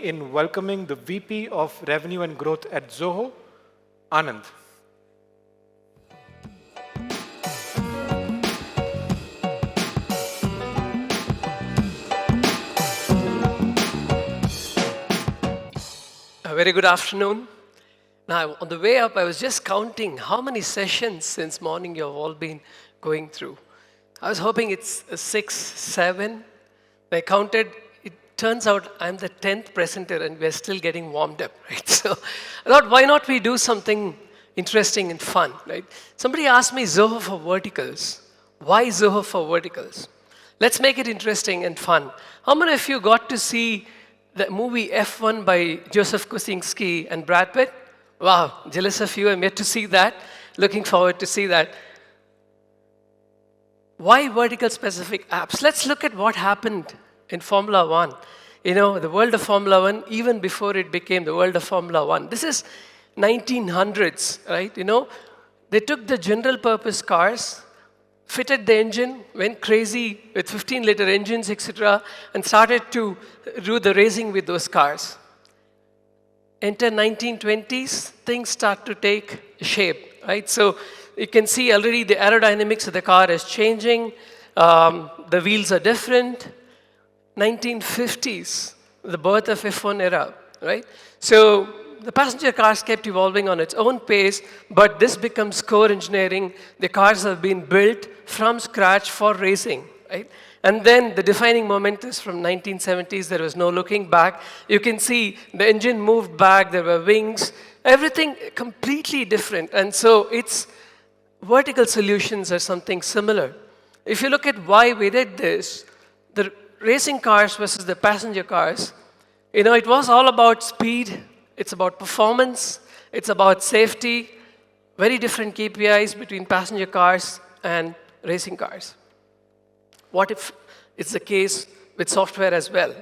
in welcoming the VP of Revenue and Growth at Zoho, Anand. A very good afternoon. Now, on the way up, I was just counting how many sessions since morning you have all been going through. I was hoping it's 6, 7. I counted, it turns out I'm the 10th presenter and we're still getting warmed up, right? So I thought, why not we do something interesting and fun, right? Somebody asked me Zoho for verticals. Why Zoho for verticals? Let's make it interesting and fun. How many of you got to see the movie F1 by Joseph Kosinski and Brad Pitt? Wow, jealous of you. I'm yet to see that. Looking forward to see that. Why vertical specific apps? Let's look at what happened in Formula One. You know, the world of Formula One, even before it became the world of Formula One. This is 1900s, right? You know, they took the general purpose cars, fitted the engine, went crazy with 15-liter engines, etc., and started to do the racing with those cars. Enter 1920s, things start to take shape, right? So you can see already the aerodynamics of the car is changing. The wheels are different. 1950s, the birth of F1 era, right? So the passenger cars kept evolving on its own pace, but this becomes core engineering. The cars have been built from scratch for racing, right? And then the defining moment is from 1970s. There was no looking back. You can see the engine moved back. There were wings. Everything completely different. And so it's vertical solutions are something similar. If you look at why we did this, the racing cars versus the passenger cars, you know, it was all about speed. It's about performance. It's about safety. Very different KPIs between passenger cars and racing cars. What if it's the case with software as well?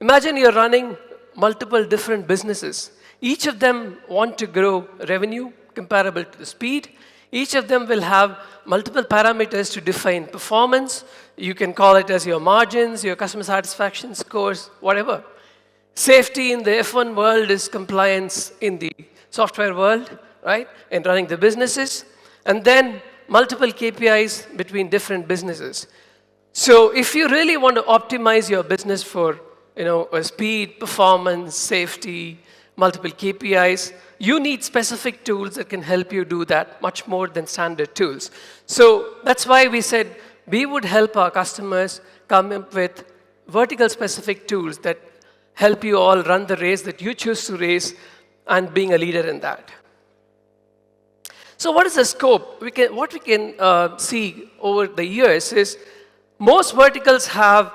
Imagine you're running multiple different businesses. Each of them want to grow revenue comparable to the speed. Each of them will have multiple parameters to define performance. You can call it as your margins, your customer satisfaction scores, whatever. Safety in the F1 world is compliance in the software world, right? And running the businesses. And then multiple KPIs between different businesses. So if you really want to optimize your business for, you know, speed, performance, safety, multiple KPIs, you need specific tools that can help you do that much more than standard tools. So that's why we said we would help our customers come up with vertical specific tools that help you all run the race that you choose to race and being a leader in that. So what is the scope? What we can see over the years is most verticals have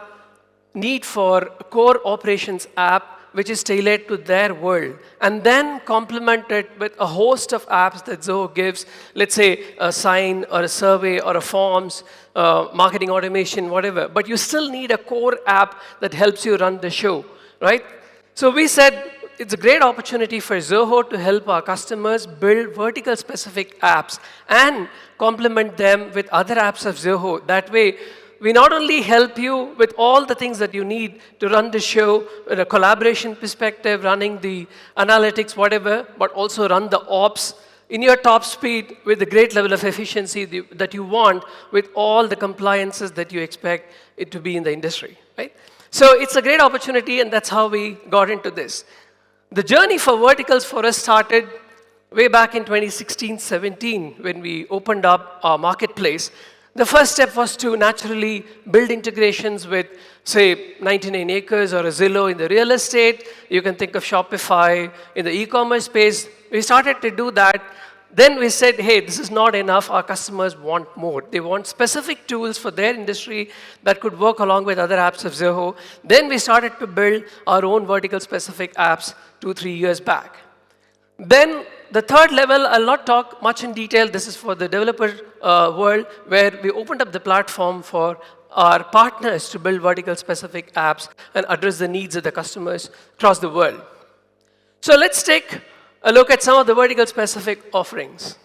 need for a core operations app which is tailored to their world, and then complemented with a host of apps that Zoho gives, let's say a sign or a survey or a forms, marketing automation, whatever. But you still need a core app that helps you run the show, right? So we said it's a great opportunity for Zoho to help our customers build vertical specific apps and complement them with other apps of Zoho. That way, we not only help you with all the things that you need to run the show, in a collaboration perspective, running the analytics, whatever, but also run the ops in your top speed with the great level of efficiency that you want with all the compliances that you expect it to be in the industry, right? So it's a great opportunity, and that's how we got into this. The journey for verticals for us started way back in 2016-17 when we opened up our marketplace. The first step was to naturally build integrations with, say, 99 Acres or a Zillow in the real estate. You can think of Shopify in the e-commerce space. We started to do that. Then we said, hey, this is not enough. Our customers want more. They want specific tools for their industry that could work along with other apps of Zoho. Then we started to build our own vertical specific apps 2-3 years back. Then the third level, I'll not talk much in detail. This is for the developer world, where we opened up the platform for our partners to build vertical specific apps and address the needs of the customers across the world. So let's take a look at some of the vertical specific offerings.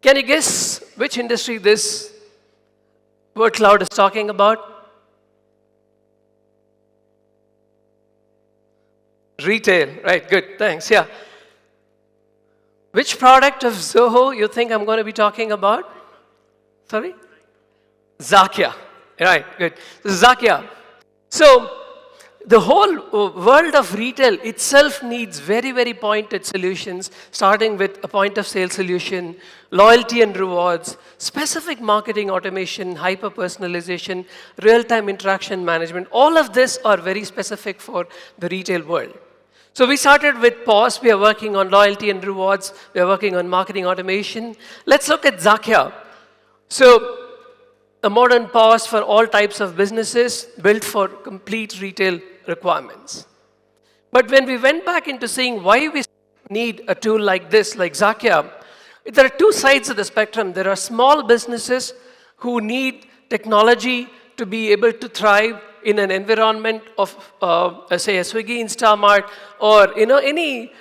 Can you guess which industry this word cloud is talking about? Retail, right, good, thanks, yeah. Which product of Zoho you think I'm going to be talking about? Sorry? Zakya, right, good. Zakya. So, the whole world of retail itself needs very, very pointed solutions, starting with a point of sale solution, loyalty and rewards, specific marketing automation, hyper personalization, real time interaction management. All of this are very specific for the retail world. So we started with POS, we are working on loyalty and rewards, we are working on marketing automation. Let's look at Zakya. So, a modern POS for all types of businesses built for complete retail requirements. But when we went back into seeing why we need a tool like this, like Zakya, there are two sides of the spectrum. There are small businesses who need technology to be able to thrive in an environment of, say, a Swiggy, Instamart, or any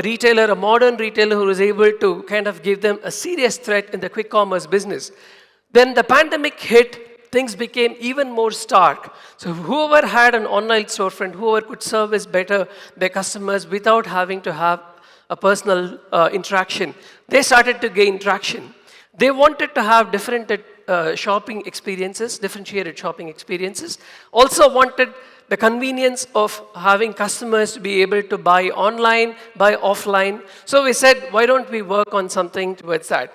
retailer, a modern retailer who is able to kind of give them a serious threat in the quick commerce business. Then the pandemic hit, things became even more stark. So whoever had an online storefront, whoever could service better their customers without having to have a personal interaction, they started to gain traction. They wanted to have differentiated shopping experiences, also wanted the convenience of having customers to be able to buy online, buy offline. So we said, why don't we work on something towards that?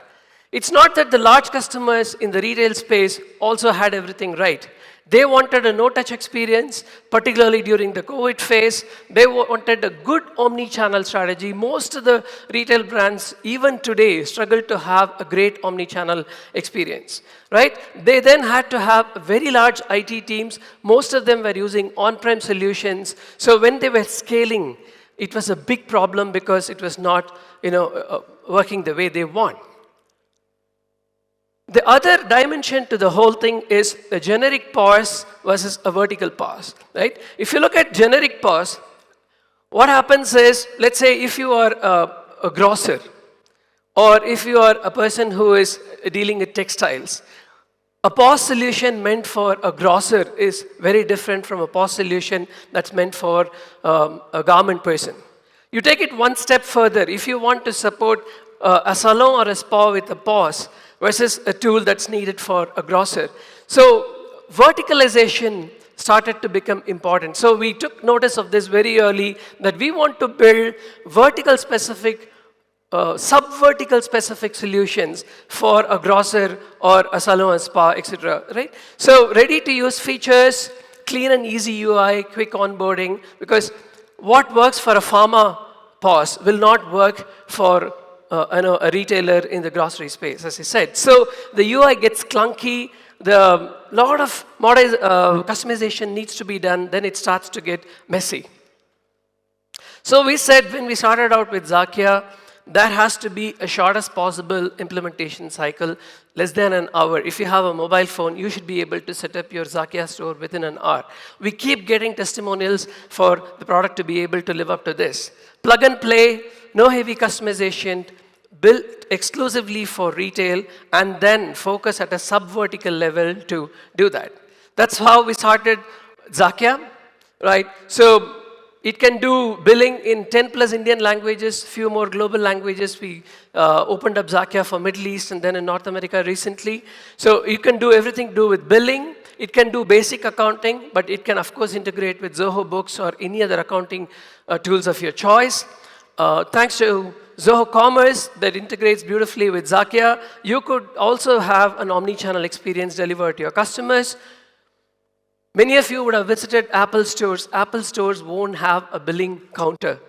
It's not that the large customers in the retail space also had everything right. They wanted a no-touch experience, particularly during the COVID phase. They wanted a good omni-channel strategy. Most of the retail brands, even today, struggle to have a great omni-channel experience, right? They then had to have very large IT teams. Most of them were using on-prem solutions. So when they were scaling, it was a big problem because it was not, working the way they want. The other dimension to the whole thing is the generic POS versus a vertical POS, right? If you look at generic POS, what happens is, let's say if you are a grocer, or if you are a person who is dealing with textiles, a POS solution meant for a grocer is very different from a POS solution that's meant for a garment person. You take it one step further. If you want to support a salon or a spa with a POS, versus a tool that's needed for a grocer. So verticalization started to become important. So we took notice of this very early, that we want to build vertical specific, sub-vertical specific solutions for a grocer or a salon and spa, etc. Right? So ready to use features, clean and easy UI, quick onboarding, because what works for a pharma POS will not work for a retailer in the grocery space, as I said. So the UI gets clunky, the lot of customization needs to be done, then it starts to get messy. So we said when we started out with Zakya, that has to be a shortest possible implementation cycle, less than an hour. If you have a mobile phone, you should be able to set up your Zakya store within an hour. We keep getting testimonials for the product to be able to live up to this. Plug and play, no heavy customization, built exclusively for retail, and then focus at a sub-vertical level to do that. That's how we started Zakya, right? So it can do billing in 10 plus Indian languages, few more global languages. We opened up Zakya for Middle East and then in North America recently. So you can do everything to do with billing. It can do basic accounting, but it can of course integrate with Zoho Books or any other accounting tools of your choice. Thanks to Zoho Commerce that integrates beautifully with Zakya, you could also have an omni-channel experience delivered to your customers. Many of you would have visited Apple stores. Apple stores won't have a billing counter.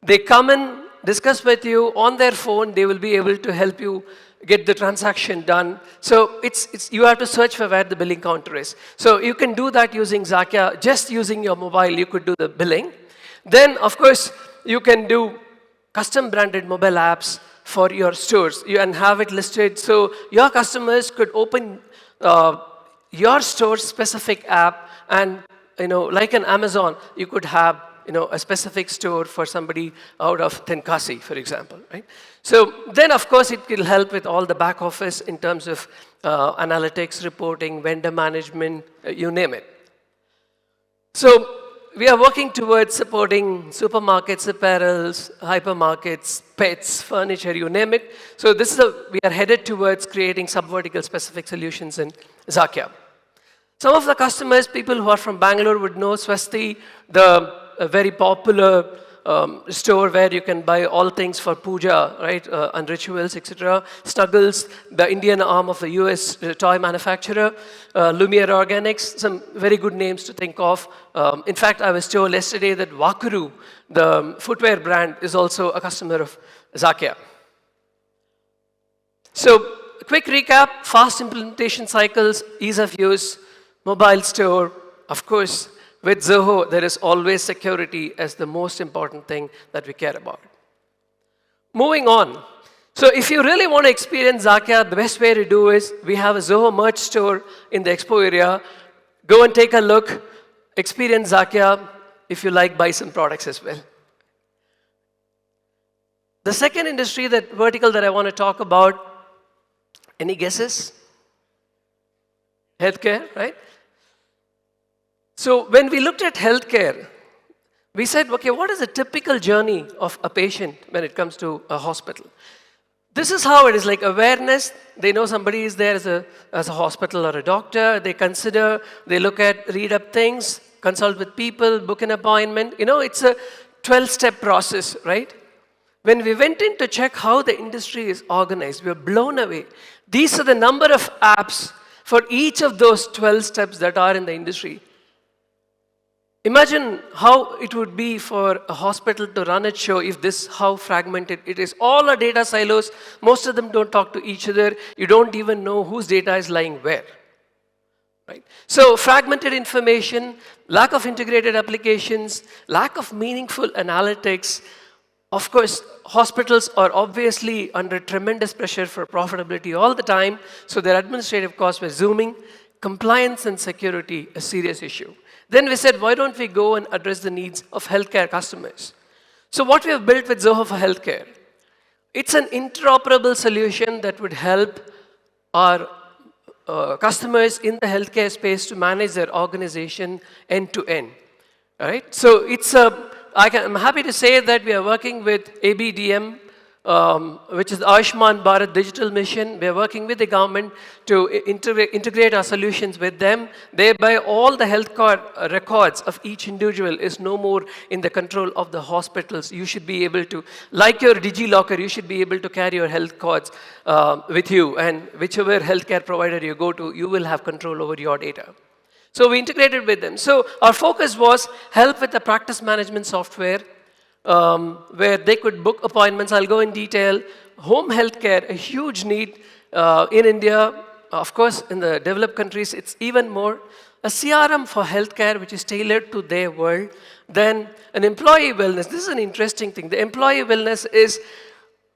They come and discuss with you on their phone. They will be able to help you get the transaction done. So you have to search for where the billing counter is. So you can do that using Zakya. Just using your mobile, you could do the billing. Then, of course, you can do custom branded mobile apps for your stores and have it listed so your customers could open your store specific app, and like an Amazon, you could have a specific store for somebody out of Tenkasi, for example, right? So then, of course, it will help with all the back office in terms of analytics, reporting, vendor management, you name it. So we are working towards supporting supermarkets, apparels, hypermarkets, pets, furniture, you name it. So we are headed towards creating sub-vertical specific solutions in Zakya. Some of the customers, people who are from Bangalore would know Swasti, a very popular store where you can buy all things for puja, right, and rituals, etc. Snuggles, the Indian arm of the US toy manufacturer. Lumiere Organics, some very good names to think of. In fact, I was told yesterday that Wakuru, the footwear brand, is also a customer of Zakya. So, quick recap, fast implementation cycles, ease of use, mobile store, of course. With Zoho, there is always security as the most important thing that we care about. Moving on. So if you really want to experience Zakya, the best way to do is we have a Zoho merch store in the expo area. Go and take a look, experience Zakya. If you like, buy some products as well. The second industry, vertical that I want to talk about, any guesses? Healthcare, right? So when we looked at healthcare, we said, okay, what is the typical journey of a patient when it comes to a hospital? This is how it is, like awareness. They know somebody is there as a hospital or a doctor. They consider, they look at, read up things, consult with people, book an appointment. You know, it's a 12-step process, right? When we went in to check how the industry is organized, we were blown away. These are the number of apps for each of those 12 steps that are in the industry. Imagine how it would be for a hospital to run its show if how fragmented it is. All our data silos, most of them don't talk to each other. You don't even know whose data is lying where. Right? So fragmented information, lack of integrated applications, lack of meaningful analytics. Of course, hospitals are obviously under tremendous pressure for profitability all the time, so their administrative costs were zooming. Compliance and security, a serious issue. Then we said, why don't we go and address the needs of healthcare customers? So what we have built with Zoho for Healthcare, it's an interoperable solution that would help our customers in the healthcare space to manage their organization end to end. All right? So I'm happy to say that we are working with ABDM, which is the Ayushman Bharat Digital Mission. We are working with the government to integrate our solutions with them. Thereby, all the health records of each individual is no more in the control of the hospitals. You should be able to, like your DigiLocker, you should be able to carry your health cards with you. And whichever healthcare provider you go to, you will have control over your data. So we integrated with them. So our focus was help with the practice management software, where they could book appointments. I'll go in detail. Home healthcare, a huge need in India. Of course, in the developed countries, it's even more. A CRM for healthcare, which is tailored to their world. Then an employee wellness. This is an interesting thing. The employee wellness is,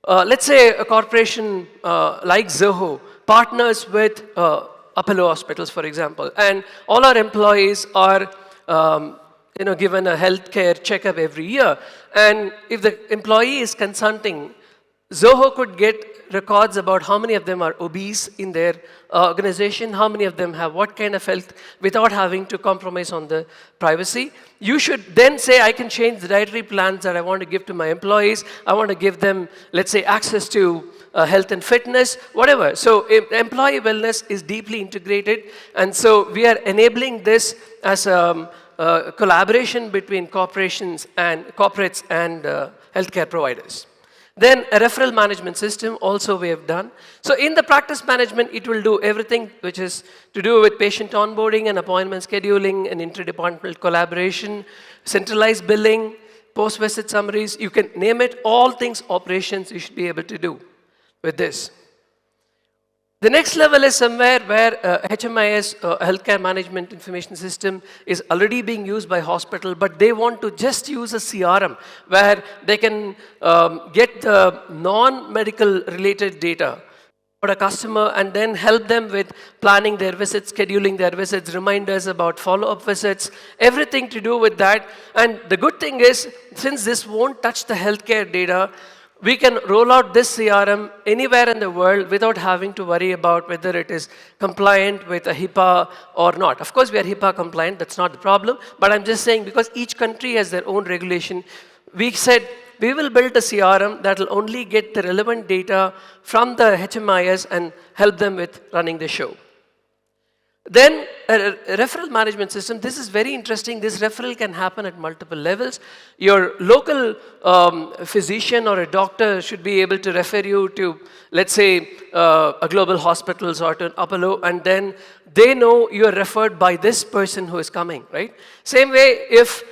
let's say a corporation like Zoho partners with Apollo hospitals, for example. And all our employees are given a healthcare checkup every year. And if the employee is consulting, Zoho could get records about how many of them are obese in their organization, how many of them have what kind of health, without having to compromise on the privacy. You should then say, I can change the dietary plans that I want to give to my employees. I want to give them, let's say, access to health and fitness, whatever. So employee wellness is deeply integrated. And so we are enabling this as collaboration between corporates and healthcare providers. Then a referral management system also we have done. So in the practice management, it will do everything which is to do with patient onboarding and appointment scheduling and interdepartmental collaboration, centralized billing, post-visit summaries. You can name it, all things operations you should be able to do with this. The next level is somewhere where HMIS, Healthcare Management Information System, is already being used by hospital, but they want to just use a CRM where they can get the non-medical related data for a customer and then help them with planning their visits, scheduling their visits, reminders about follow-up visits, everything to do with that. And the good thing is, since this won't touch the healthcare data, we can roll out this CRM anywhere in the world without having to worry about whether it is compliant with a HIPAA or not. Of course, we are HIPAA compliant, that's not the problem, but I'm just saying because each country has their own regulation, we said we will build a CRM that will only get the relevant data from the HMIS and help them with running the show. Then a referral management system, this is very interesting. This referral can happen at multiple levels. Your local physician or a doctor should be able to refer you to, let's say, a global hospitals or to an Apollo, and then they know you're referred by this person who is coming, right? Same way, if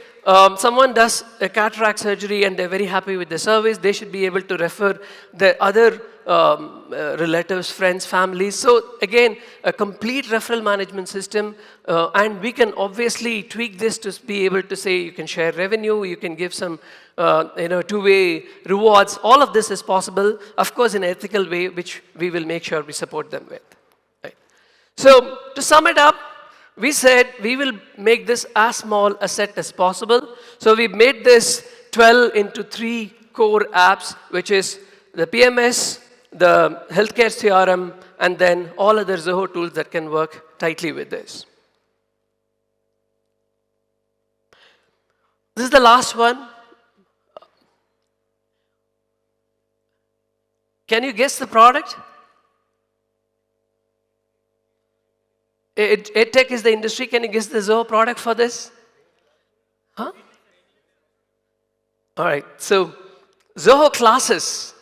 someone does a cataract surgery and they're very happy with the service, they should be able to refer the other relatives, friends, families. So again, a complete referral management system, and we can obviously tweak this to be able to say you can share revenue, you can give some two-way rewards. All of this is possible, of course, in an ethical way, which we will make sure we support them with. Right. So to sum it up, we said we will make this as small a set as possible. So we made this 12 into 3 core apps, which is the PMS, the healthcare CRM, and then all other Zoho tools that can work tightly with this. This is the last one. Can you guess the product? EdTech is the industry. Can you guess the Zoho product for this? Huh? All right. So Zoho Classes.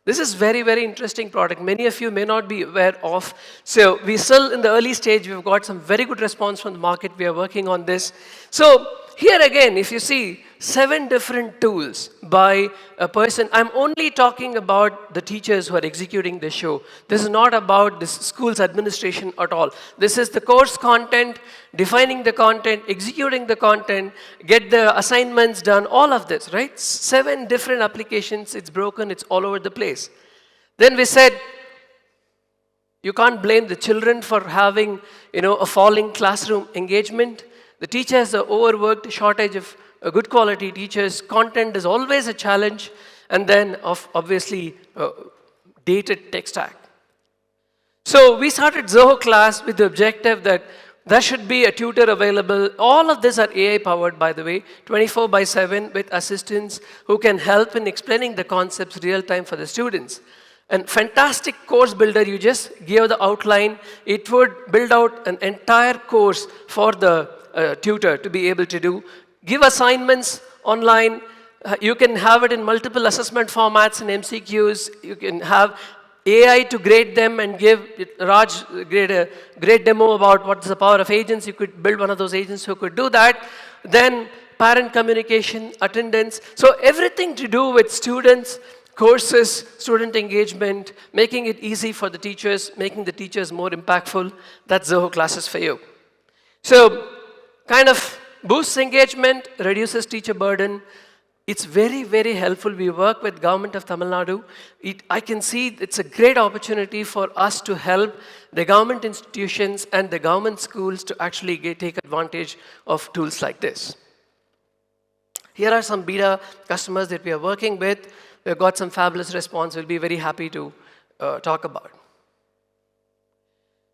This is very, very interesting product. Many of you may not be aware of. So we still in the early stage. We've got some very good response from the market. We are working on this. So here again, if you see 7 different tools by a person. I'm only talking about the teachers who are executing this show. This is not about this school's administration at all. This is the course content, defining the content, executing the content, get the assignments done, all of this, right? 7 different applications, it's broken, it's all over the place. Then we said, you can't blame the children for having, a falling classroom engagement. The teachers are overworked, shortage of good quality teachers, content is always a challenge, and then obviously dated tech stack. So we started Zoho class with the objective that there should be a tutor available. All of these are AI powered, by the way, 24/7 with assistants who can help in explaining the concepts real time for the students. And fantastic course builder, you just gave the outline. It would build out an entire course for the tutor to be able to do. Give assignments online. You can have it in multiple assessment formats and MCQs. You can have AI to grade them and give Raj a great demo about what's the power of agents. You could build one of those agents who could do that. Then parent communication, attendance. So everything to do with students, courses, student engagement, making it easy for the teachers, making the teachers more impactful. That's Zoho classes for you. So kind of boosts engagement, reduces teacher burden. It's very, very helpful. We work with government of Tamil Nadu. I can see it's a great opportunity for us to help the government institutions and the government schools to actually take advantage of tools like this. Here are some beta customers that we are working with. We've got some fabulous response. We'll be very happy to talk about.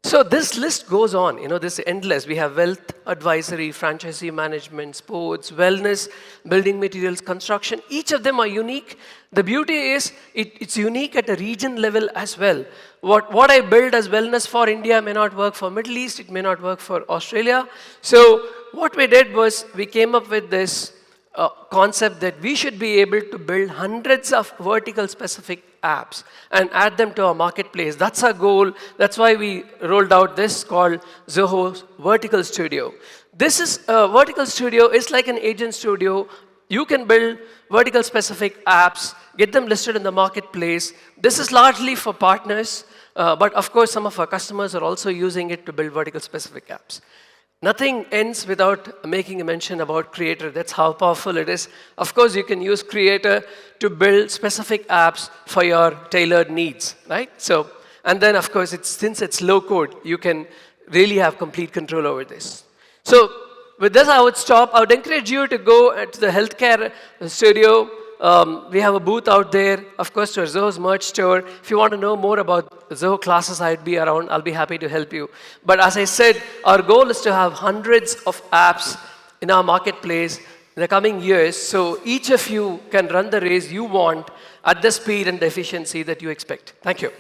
So this list goes on, this is endless. We have wealth, advisory, franchisee management, sports, wellness, building materials, construction. Each of them are unique. The beauty is it's unique at a region level as well. What I build as wellness for India may not work for Middle East, it may not work for Australia. So what we did was we came up with this concept that we should be able to build hundreds of vertical specific apps and add them to our marketplace. That's our goal. That's why we rolled out this called Zoho Vertical Studio. This is a vertical studio. It's like an agent studio. You can build vertical specific apps, get them listed in the marketplace. This is largely for partners, but of course some of our customers are also using it to build vertical specific apps. Nothing ends without making a mention about Creator. That's how powerful it is. Of course, you can use Creator to build specific apps for your tailored needs, right? So, and then of course, since it's low code, you can really have complete control over this. So, with this, I would stop. I would encourage you to go to the healthcare studio, we have a booth out there, of course, to our Zoho's merch store. If you want to know more about Zoho classes, I'd be around. I'll be happy to help you. But as I said, our goal is to have hundreds of apps in our marketplace in the coming years, so each of you can run the race you want at the speed and the efficiency that you expect. Thank you.